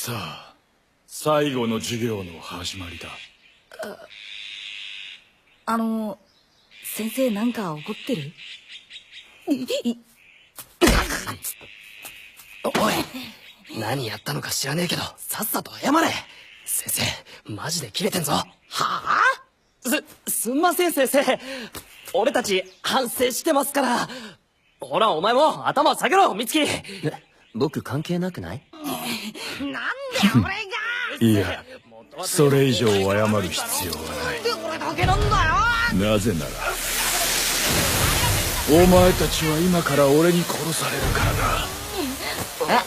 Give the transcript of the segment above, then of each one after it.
さあ、最後の授業の始まりだ。先生なんか怒ってる？おい、何やったのか知らねえけどさっさと謝れ。先生マジでキレてんぞ。はあ？すんません先生、俺たち反省してますから。ほらお前も頭下げろ美月。僕関係なくない？なんで俺がいや、それ以上謝る必要はない。で俺だけなんだよ。なぜならお前たちは今から俺に殺されるからだ。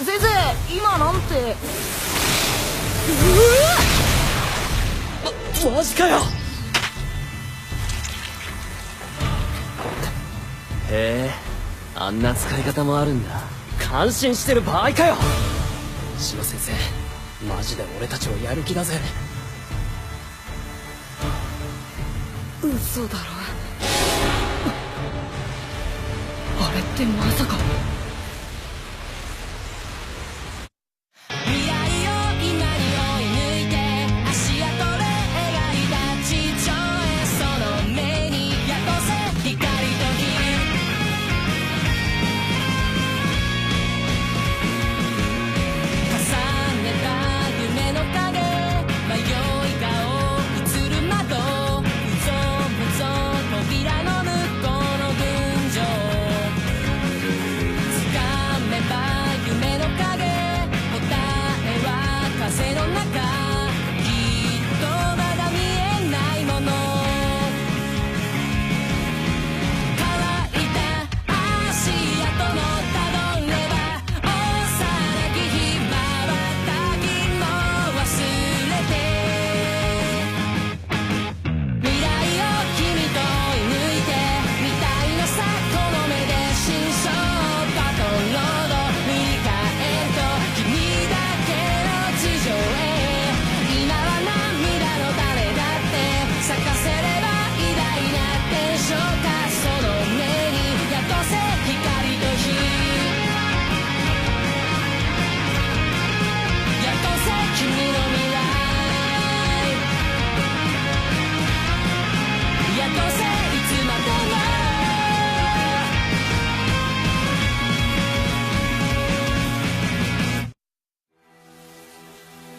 先生今なんて。マジかよ。へえ、あんな使い方もあるんだ。感心してる場合かよ。篠先生マジで俺たちをやる気だぜ。嘘だろ。あれってまさか。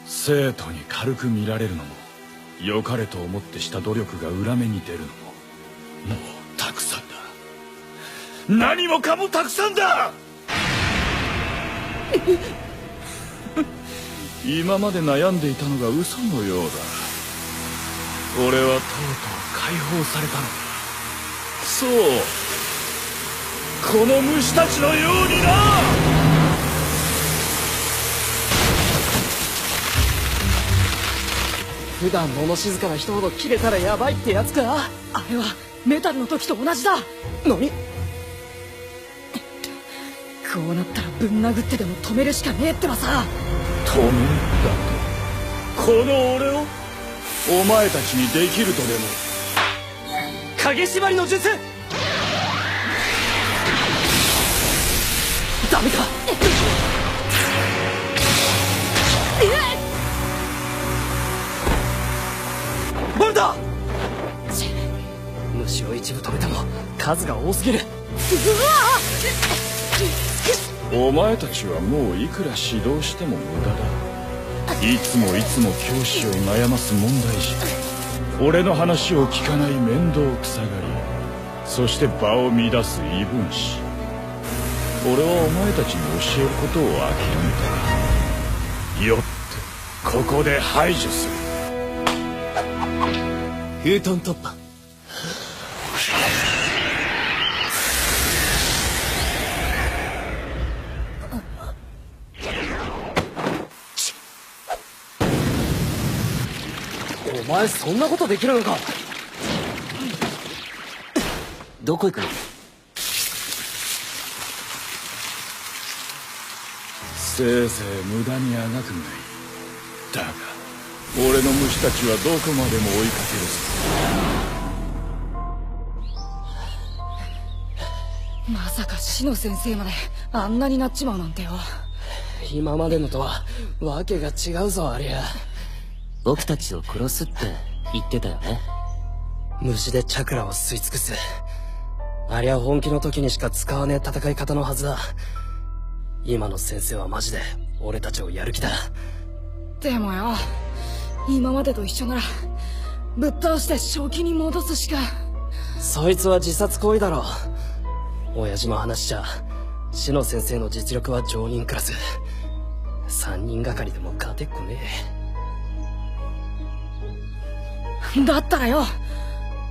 生徒に軽く見られるのも良かれと思ってした努力が裏目に出るのももうたくさんだ。何もかもたくさんだ。今まで悩んでいたのが嘘のようだ。俺はとうとう解放されたのだ。そうこの虫たちのようにな。普段物静かな人ほど切れたらヤバいってやつか。あれはメタルの時と同じだ。何？こうなったらぶん殴ってでも止めるしかねえってばさ。止めるだと？この俺をお前たちにできるとでも。影縛りの術。ダメか。ボルダー。虫を一部止めても数が多すぎる。お前たちはもういくら指導しても無駄だ。いつも教師を悩ます問題児、俺の話を聞かない面倒くさがり、そして場を乱す異分子。俺はお前たちに教えることを諦めた。よってここで排除する。フートン突破。お前そんなことできるのか。どこ行くの？せいぜい無駄にあがくがいい。だが俺の虫たちはどこまでも追いかけるぞ。まさか篠先生まであんなになっちまうなんてよ。今までのとはわけが違うぞありゃ。僕たちを殺すって言ってたよね。虫でチャクラを吸い尽くす。ありゃ本気の時にしか使わねえ戦い方のはずだ。今の先生はマジで俺たちをやる気だ。でもよ、今までと一緒ならぶっ倒して正気に戻すしか。そいつは自殺行為だろ。親父の話じゃ志乃先生の実力は常人クラス。3人がかりでも勝てっこねだったらよ、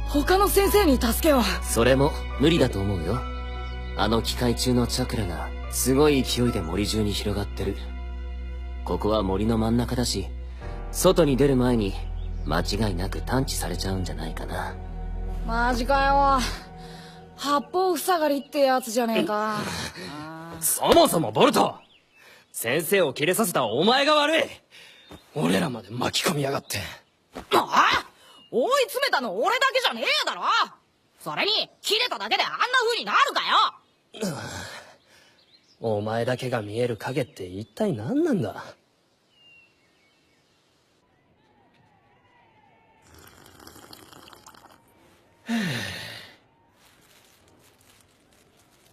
他の先生に助けを。それも無理だと思うよ。あの機械中のチャクラがすごい勢いで森中に広がってる。ここは森の真ん中だし、外に出る前に間違いなく探知されちゃうんじゃないかな。マジかよ。八方塞がりってやつじゃねえか。そもそもボルト、先生をキレさせたお前が悪い。俺らまで巻き込みやがって。追い詰めたの俺だけじゃねえだろ。それに切れただけであんな風になるかよ。お前だけが見える影って一体何なんだ。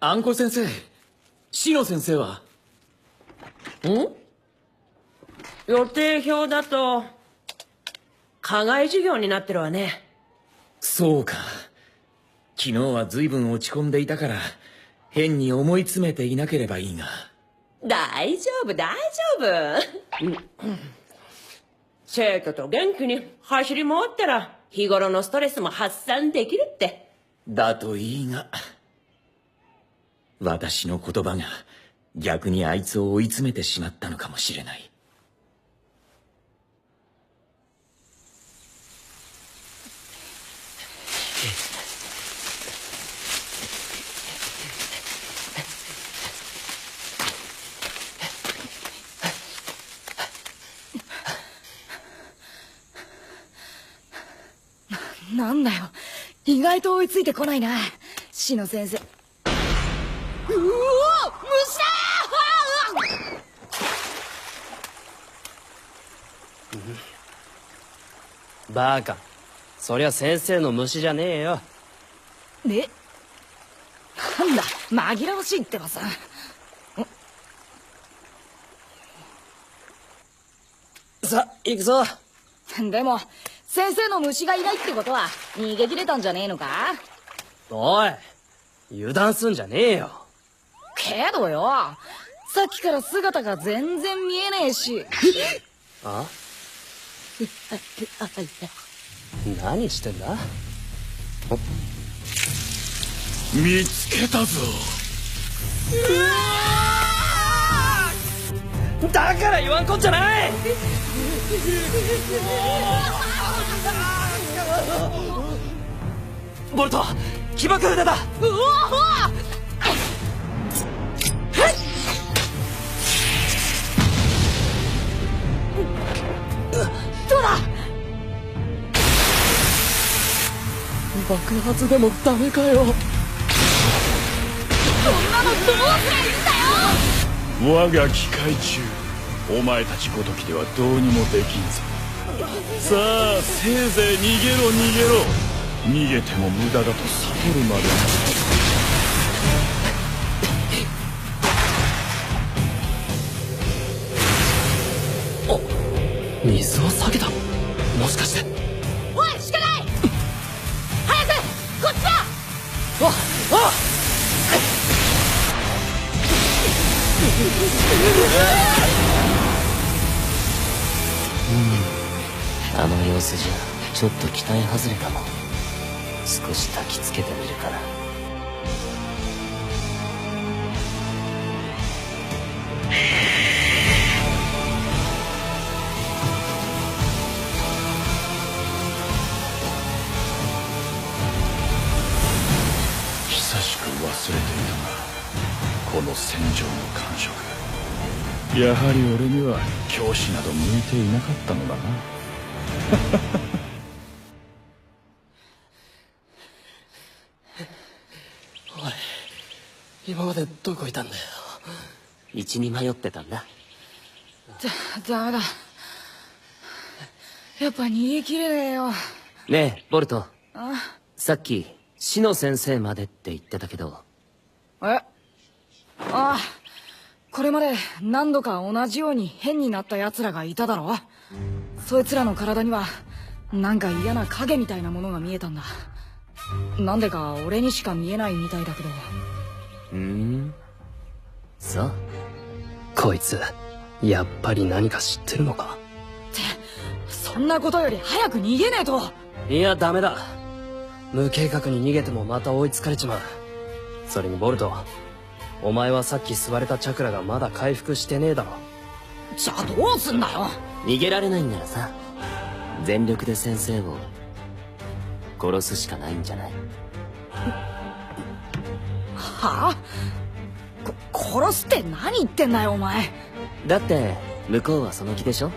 あんこ先生、志乃先生は？予定表だと課外授業になってるわね。そうか。昨日は随分落ち込んでいたから変に思い詰めていなければいいが。大丈夫大丈夫。生徒と元気に走り回ったら日頃のストレスも発散できるって。だといいが、私の言葉が逆にあいつを追い詰めてしまったのかもしれない。なんだよ、意外と追いついてこないな、志乃先生。うお虫だー！バカ、そりゃ先生の虫じゃねえよ。で、なんだ紛らわしいってばさ。さあ行くぞ。でも先生の虫がいないってことは逃げ切れたんじゃねえのか。おい、油断すんじゃねえよ。けどよ、さっきから姿が全然見えねえし。あ？何してんだ？見つけたぞ。だから言わんこっちゃない。ボルト、起爆札だ。うおどうだ。爆発でもダメかよ。こんなのどうすりゃいいんだよ。我が機械中、お前たちごときではどうにもできんぞ。さあせいぜい逃げろ逃げろ。逃げても無駄だと悟るまでお、水を下げた。もしかして。おいしかない。早くこっちだ。あの様子じゃちょっと期待外れかも。少し焚きつけてみるかな。久しく忘れていたが、この戦場の感触、やはり俺には教師など向いていなかったのだな。おい、今までどこいたんだよ。道に迷ってたんだ。ダメだ。やっぱ逃げ切れねえよ。ねえボルト、あさっき死の先生までって言ってたけど。これまで何度か同じように変になった奴らがいただろ。そいつらの体にはなんか嫌な影みたいなものが見えたんだ。なんでか俺にしか見えないみたいだけど。そう。こいつやっぱり何か知ってるのか。そんなことより早く逃げねえと。いやダメだ。無計画に逃げてもまた追いつかれちまう。それにボルト、お前はさっき吸われたチャクラがまだ回復してねえだろ。じゃあどうすんだよ。逃げられないんならさ、全力で先生を殺すしかないんじゃない？はあ？殺すって何言ってんだよお前。だって向こうはその気でしょ？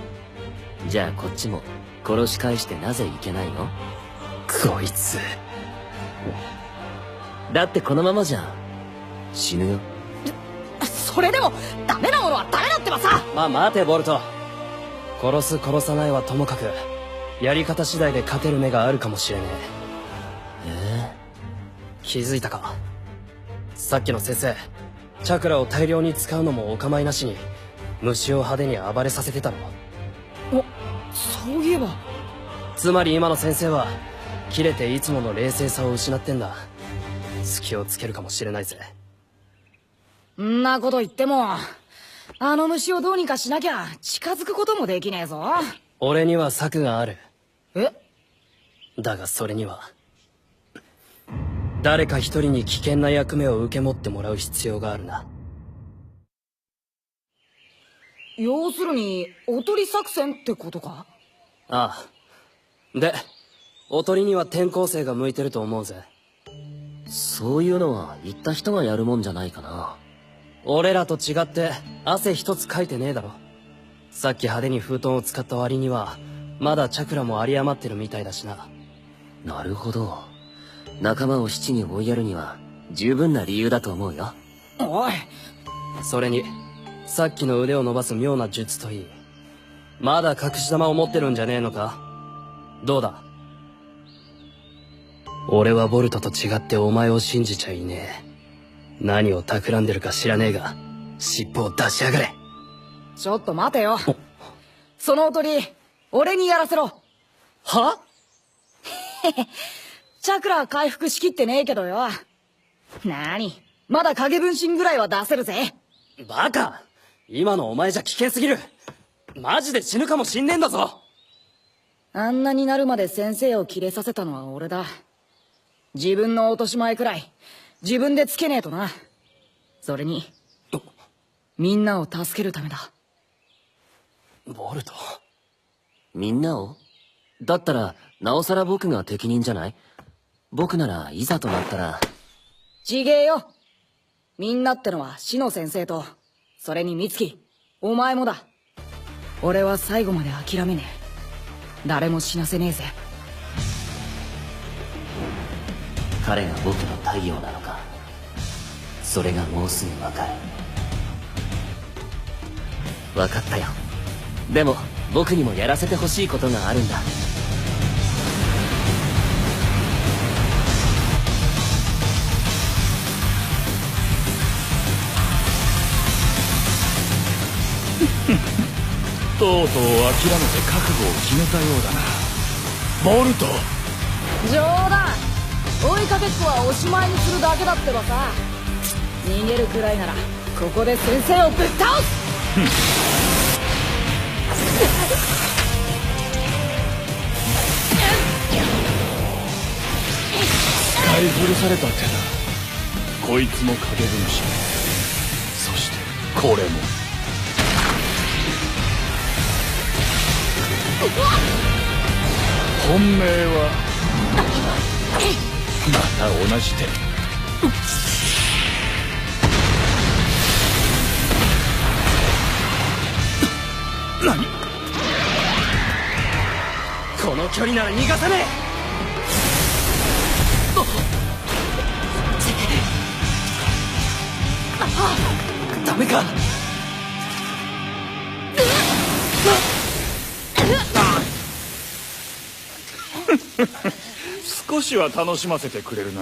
じゃあこっちも殺し返してなぜいけないの？こいつ。だってこのままじゃ死ぬよ。それでもダメなものはダメだってばさ。まあ待てボルト。殺す殺さないはともかく、やり方次第で勝てる目があるかもしれねえ。気づいたか？さっきの先生、チャクラを大量に使うのもお構いなしに虫を派手に暴れさせてたろ。そういえば。つまり今の先生は切れていつもの冷静さを失ってんだ。隙をつけるかもしれないぜ。んなこと言っても、あの虫をどうにかしなきゃ近づくこともできねえぞ。俺には策がある。え？だがそれには誰か一人に危険な役目を受け持ってもらう必要があるな。要するにおとり作戦ってことか？ああ。で、おとりには転校生が向いてると思うぜ。そういうのは言った人がやるもんじゃないかな。俺らと違って汗一つかいてねえだろ。さっき派手に封筒を使った割にはまだチャクラも有り余ってるみたいだしな。なるほど。仲間を死地に追いやるには十分な理由だと思うよ。おい。それにさっきの腕を伸ばす妙な術といい、まだ隠し玉を持ってるんじゃねえのか？どうだ？俺はボルトと違ってお前を信じちゃいねえ。何を企んでるか知らねえが、尻尾を出しやがれ。ちょっと待てよ。そのおとり俺にやらせろ。は？チャクラ回復しきってねえけどよ。なに、まだ影分身ぐらいは出せるぜ。バカ！今のお前じゃ危険すぎる。マジで死ぬかもしんねえんだぞ。あんなになるまで先生をキレさせたのは俺だ。自分の落とし前くらい自分でつけねえとな。それにみんなを助けるためだ。ボルト。みんなを？だったらなおさら僕が適任じゃない？僕ならいざとなったら。ちげえよ。みんなってのは死の先生と、それに美月、お前もだ。俺は最後まで諦めねえ。誰も死なせねえぜ。彼が僕の太陽なのか、それがもうすぐわかる。わかったよ。でも僕にもやらせてほしいことがあるんだ。とうとう諦めて覚悟を決めたようだな、ボルト。冗談。追いかけっこはおしまいにするだけだってばさ。逃げるくらいならここで先生をぶっ倒す。使い古された手だ。こいつも影分身、そしてこれも。本命はまた同じ手。何？この距離なら逃がさねえ。ダメか。少しは楽しませてくれるな。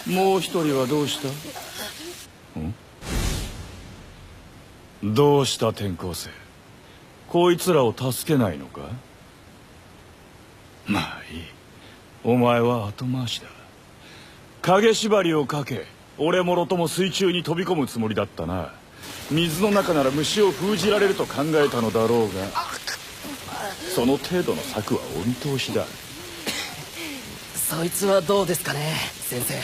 もう一人はどうした？どうした転校生、こいつらを助けないのか？まあいい、お前は後回しだ。影縛りをかけ、俺もろとも水中に飛び込むつもりだったな。水の中なら虫を封じられると考えたのだろうが、その程度の策はお見通しだ。そいつはどうですかね、先生。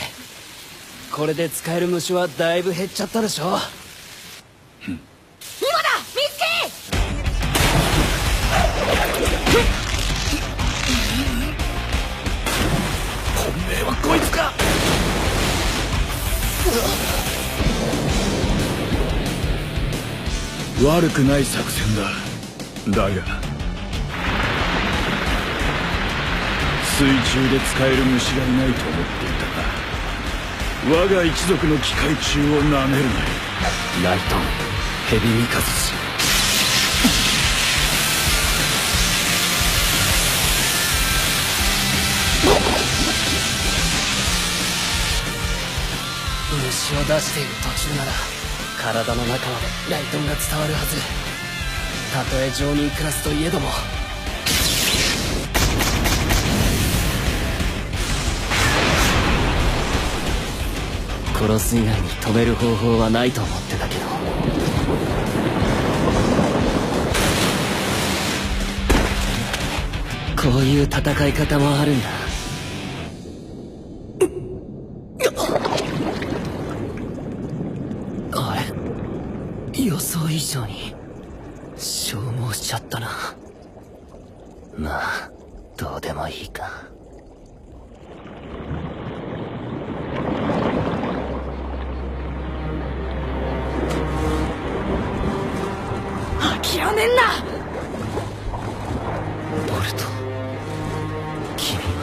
これで使える虫はだいぶ減っちゃったでしょ。今だ見つけ！本命はこいつか。悪くない作戦だ。だが水中で使える虫がいないと思っていたが、我が一族の機械虫をなめるなよ。ライトンヘビミカズシ。虫を出している途中なら体の中までライトンが伝わるはず。たとえ常任クラスといえども。殺す以外に止める方法はないと思ってたけど。こういう戦い方もあるんだ。あれ、予想以上に消耗しちゃったな。まあどうでもいいか。諦めんな！ボルト、君は。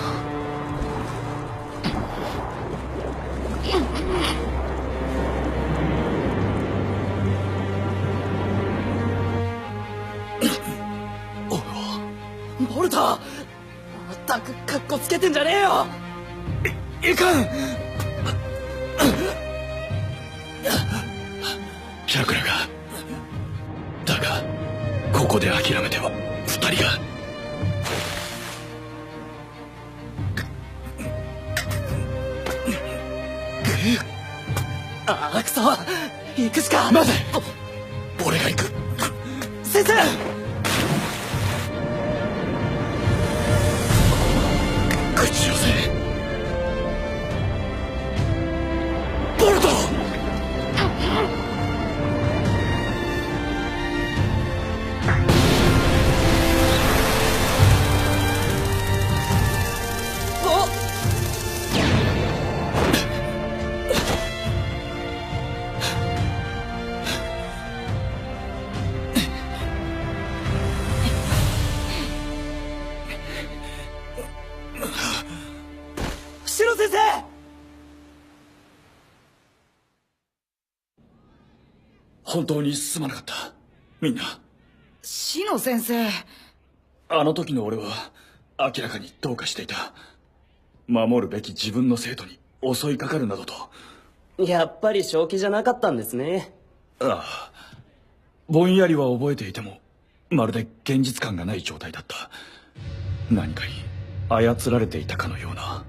ボルト、まったくカッコつけてんじゃねえよ。いかん。チャクラが。だがここで諦めては二人が。ああ、くそ、行くしか。待て、俺が行く。先生。口寄せ。ボルト。シロ先生。本当にすまなかった、みんな。シノ先生。あの時の俺は明らかにどうかしていた。守るべき自分の生徒に襲いかかるなどと。やっぱり正気じゃなかったんですね。ああ、ぼんやりは覚えていてもまるで現実感がない状態だった。何かに操られていたかのような。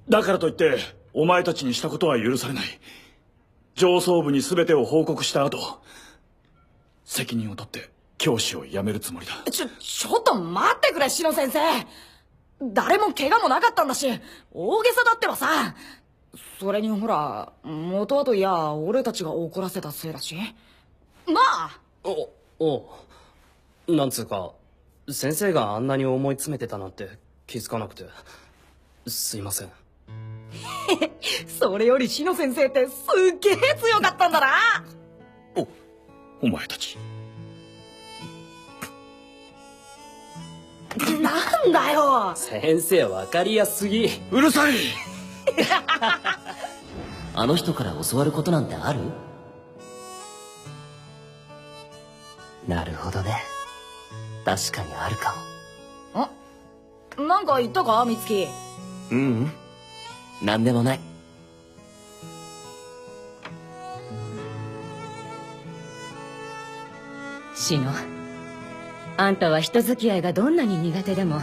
だからといってお前たちにしたことは許されない。上層部に全てを報告した後、責任を取って教師を辞めるつもりだ。ちょっと待ってくれ、シノ先生。誰も怪我もなかったんだし、大げさだってばさ。それにほら、元はといや俺たちが怒らせたせいだし。まあ。なんつうか、先生があんなに思い詰めてたなんて気づかなくてすいません。それよりシノ先生ってすっげえ強かったんだな。お前たち。なんだよ。先生わかりやすすぎ。うるさい。あの人から教わることなんてある？なるほどね。確かにあるかも。なんか言ったか美月。ううん、なんでもない。シノ、あんたは人付き合いがどんなに苦手でも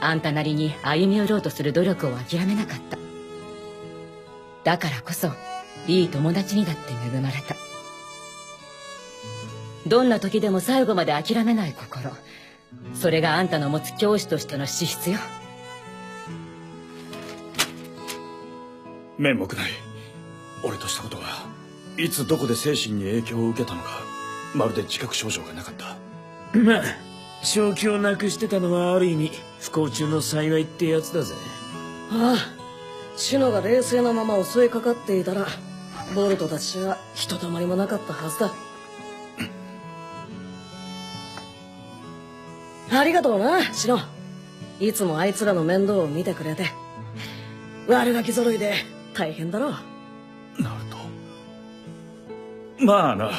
あんたなりに歩み寄ろうとする努力を諦めなかった。だからこそいい友達にだって恵まれた。どんな時でも最後まで諦めない心、それがあんたの持つ教師としての資質よ。面目ない。俺としたことはいつどこで精神に影響を受けたのかまるで自覚症状がなかった。まあ正気をなくしてたのはある意味不幸中の幸いってやつだぜ。ああ、シノが冷静なまま襲いかかっていたらボルトたちはひとたまりもなかったはずだ。ありがとうなシノ、いつもあいつらの面倒を見てくれて。悪ガキ揃いで大変だろう。ナルト、まあな、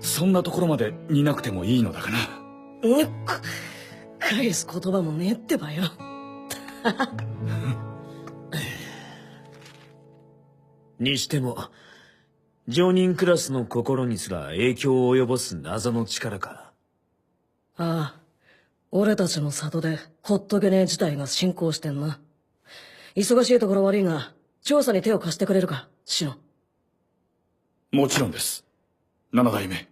そんなところまで似なくてもいいのだがな。返す言葉もねえってばよ。にしても常人クラスの心にすら影響を及ぼす謎の力か。ああ、俺たちの里でほっとけねえ事態が進行してんな。忙しいところ悪いが調査に手を貸してくれるかシノ。もちろんです、七代目。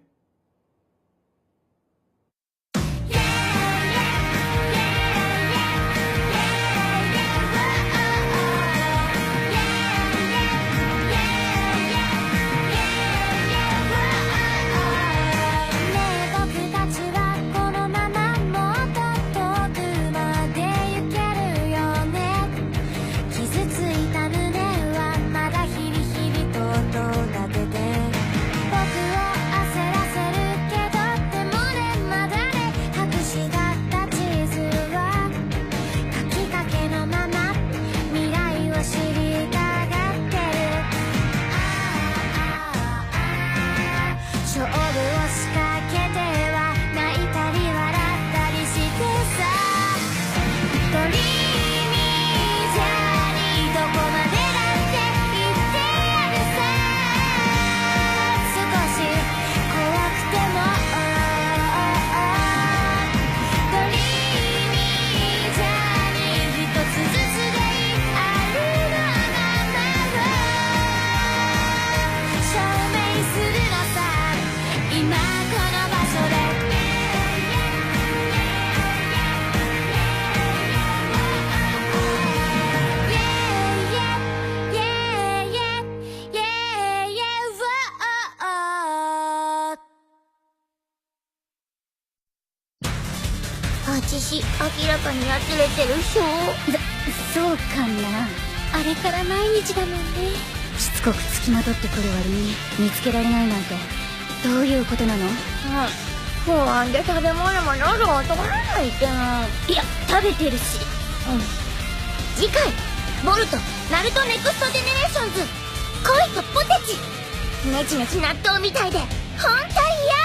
私明らかにやつれてるっしょ。そうかな。あれから毎日だもんね。しつこく付きまとってくる割に見つけられないなんてどういうことなの？不安で食べ物も喉を通らないっての。いや食べてるし。次回ボルトナルトネクストジェネレーションズ恋とポテチ。ネチネチ納豆みたいで本当嫌。